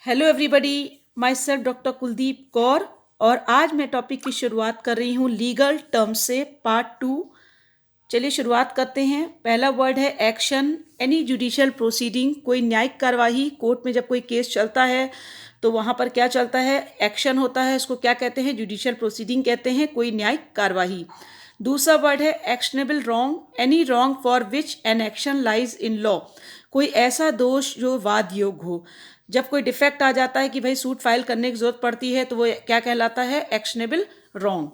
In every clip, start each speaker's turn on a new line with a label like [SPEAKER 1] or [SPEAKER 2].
[SPEAKER 1] Hello everybody, my self doctor Kuldeep Kaur और आज मैं टॉपिक की शुरुआत कर रही हूँ लीगल टर्म से पार्ट 2। चलिए शुरुआत करते हैं। पहला वर्ड है एक्शन। एनी जुडिशियल प्रोसीडिंग, कोई न्यायिक कार्यवाही। कोर्ट में जब कोई केस चलता है तो वहाँ पर क्या चलता है? एक्शन होता है। इसको क्या कहते हैं? जुडिशियल प्रोसीडिंग कहते हैं, कोई न्यायिक कार्यवाही। दूसरा वर्ड है actionable wrong. Any wrong for which an action lies in law, कोई ऐसा दोष जो वाद योग्य हो। जब कोई डिफेक्ट आ जाता है कि भाई सूट फाइल करने की जरूरत पड़ती है तो वो क्या कहलाता है? Actionable wrong.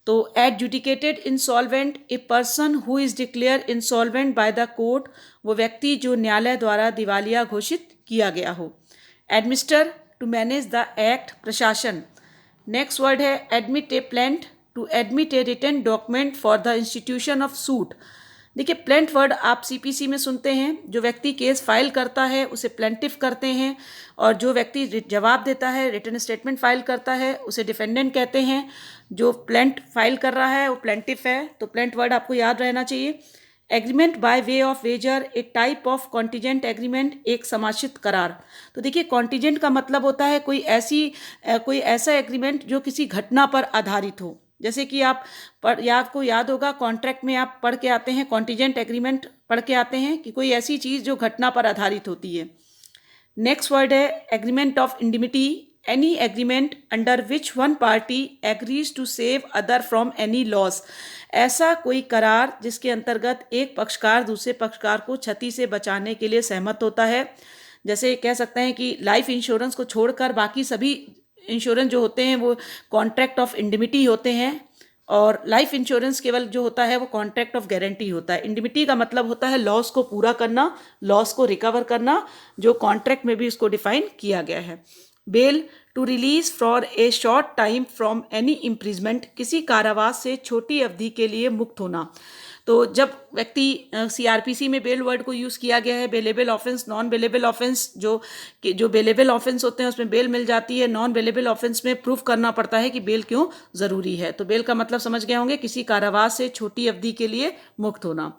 [SPEAKER 1] तो adjudicated insolvent, a person who is declare insolvent by the court, वो व्यक्ति जो न्यायालय द्वारा दिवालिया घोषित किया गया हो। Administer, to manage the act, प्रशासन। नेक्स्ट वर्ड है admit a plaint, to admit a written document for the institution of suit. देखिए, प्लेंट वर्ड आप सीपीसी में सुनते हैं। जो व्यक्ति केस फाइल करता है उसे प्लेंटिफ कहते हैं, और जो व्यक्ति जवाब देता है, रिटन स्टेटमेंट फाइल करता है, उसे डिफेंडेंट कहते हैं। जो प्लेंट फाइल कर रहा है वो प्लेंटिफ है। तो प्लेंट वर्ड आपको याद रहना चाहिए। Agreement by way of wager, a type of contingent agreement, एक समाश्रित करार। तो देखिए, कॉन्टीजेंट का मतलब होता है कोई ऐसा एग्रीमेंट जो किसी घटना पर आधारित हो। जैसे कि आपको याद होगा, कॉन्ट्रैक्ट में आप पढ़ के आते हैं, कॉन्टीजेंट एग्रीमेंट पढ़ के आते हैं कि कोई ऐसी चीज़ जो घटना पर आधारित होती है। नेक्स्ट वर्ड है agreement of indemnity. Any agreement under which one party agrees to save other from any loss, ऐसा कोई करार जिसके अंतर्गत एक पक्षकार दूसरे पक्षकार को क्षति से बचाने के लिए सहमत होता है। जैसे कह सकते हैं कि लाइफ इंश्योरेंस को छोड़कर बाकी सभी इंश्योरेंस जो होते हैं वो कॉन्ट्रैक्ट ऑफ इंडिमिटी होते हैं, और लाइफ इंश्योरेंस केवल जो होता है वो कॉन्ट्रैक्ट ऑफ गारंटी होता है। इंडिमिटी का मतलब होता है लॉस को पूरा करना, लॉस को रिकवर करना, जो कॉन्ट्रैक्ट में भी इसको डिफाइन किया गया है। Bail, to release for a short time from any imprisonment, किसी कारावास से छोटी अवधि के लिए मुक्त होना। तो जब व्यक्ति सीआरपीसी में बेल वर्ड को यूज़ किया गया है। Bailable offence, non bailable offence, जो बेलेबल ऑफेंस होते हैं उसमें बेल मिल जाती है। नॉन बेलेबल ऑफेंस में प्रूफ करना पड़ता है कि बेल क्यों ज़रूरी है। तो बेल का मतलब समझ गए होंगे, किसी कारावास से छोटी अवधि के लिए मुक्त होना।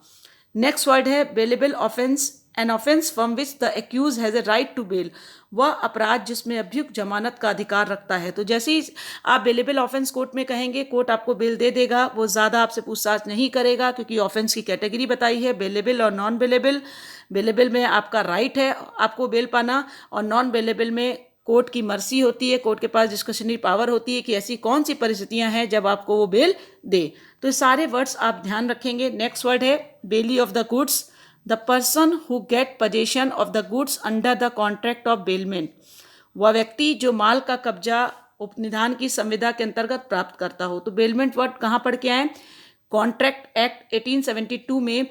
[SPEAKER 1] नेक्स्ट वर्ड है bailable offence. An offence from which the accused has a right to bail, वह अपराध जिसमें अभियुक्त जमानत का अधिकार रखता है। तो जैसे ही आप बेलेबल ऑफेंस कोर्ट में कहेंगे, कोर्ट आपको बेल दे देगा। वो ज़्यादा आपसे पूछताछ नहीं करेगा क्योंकि ऑफेंस की कैटेगरी बताई है, बेलेबल और नॉन बेलेबल। बेलेबल में आपका राइट है आपको बेल पाना, और नॉन बेलेबल में कोर्ट की मर्जी होती है, कोर्ट के पास डिस्क्रिशनरी पावर होती है कि ऐसी कौन सी परिस्थितियां हैं जब आपको वो बेल दे। तो ये सारे वर्ड्स आप ध्यान रखेंगे। नेक्स्ट वर्ड है belly of the goods, the person who get possession of the goods under the contract of bailment, वह व्यक्ति जो माल का कब्जा उपनिधान की संविदा के अंतर्गत प्राप्त करता हो। तो बेलमेंट वर्ड कहाँ पढ़ के आए? कॉन्ट्रैक्ट एक्ट 1872 में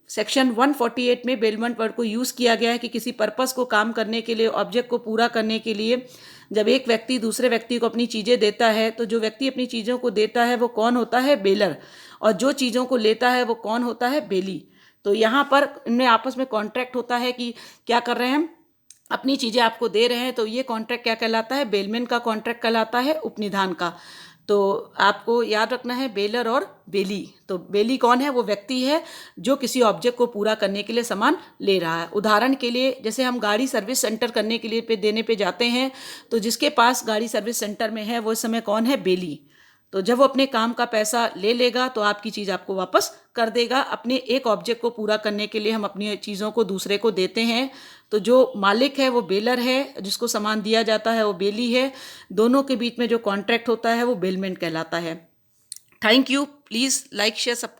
[SPEAKER 1] सेक्शन 148 में बेलमेंट वर्ड को यूज़ किया गया है कि किसी पर्पस को काम करने के लिए, ऑब्जेक्ट को पूरा करने के लिए जब एक व्यक्ति दूसरे व्यक्ति को अपनी चीज़ें देता है, तो जो व्यक्ति अपनी चीज़ों को देता है वो कौन होता है? बेलर। और जो चीज़ों को लेता है वो कौन होता है? बेली। तो यहाँ पर इनमें आपस में कॉन्ट्रैक्ट होता है कि क्या कर रहे हैं हम, अपनी चीज़ें आपको दे रहे हैं। तो ये कॉन्ट्रैक्ट क्या कहलाता है? बेलमेंट का कॉन्ट्रैक्ट कहलाता है उपनिधान का। तो आपको याद रखना है बेलर और बेली। तो बेली कौन है? वो व्यक्ति है जो किसी ऑब्जेक्ट को पूरा करने के लिए सामान ले रहा है। उदाहरण के लिए जैसे हम गाड़ी सर्विस सेंटर करने के लिए देने पे जाते हैं, तो जिसके पास गाड़ी सर्विस सेंटर में है वो इस समय कौन है? बेली। तो जब वो अपने काम का पैसा ले लेगा तो आपकी चीज़ आपको वापस कर देगा। अपने एक ऑब्जेक्ट को पूरा करने के लिए हम अपनी चीज़ों को दूसरे को देते हैं। तो जो मालिक है वो बेलर है, जिसको सामान दिया जाता है वो बेली है। दोनों के बीच में जो कॉन्ट्रैक्ट होता है वो बेलमेंट कहलाता है। Thank you. Please like, share, subscribe.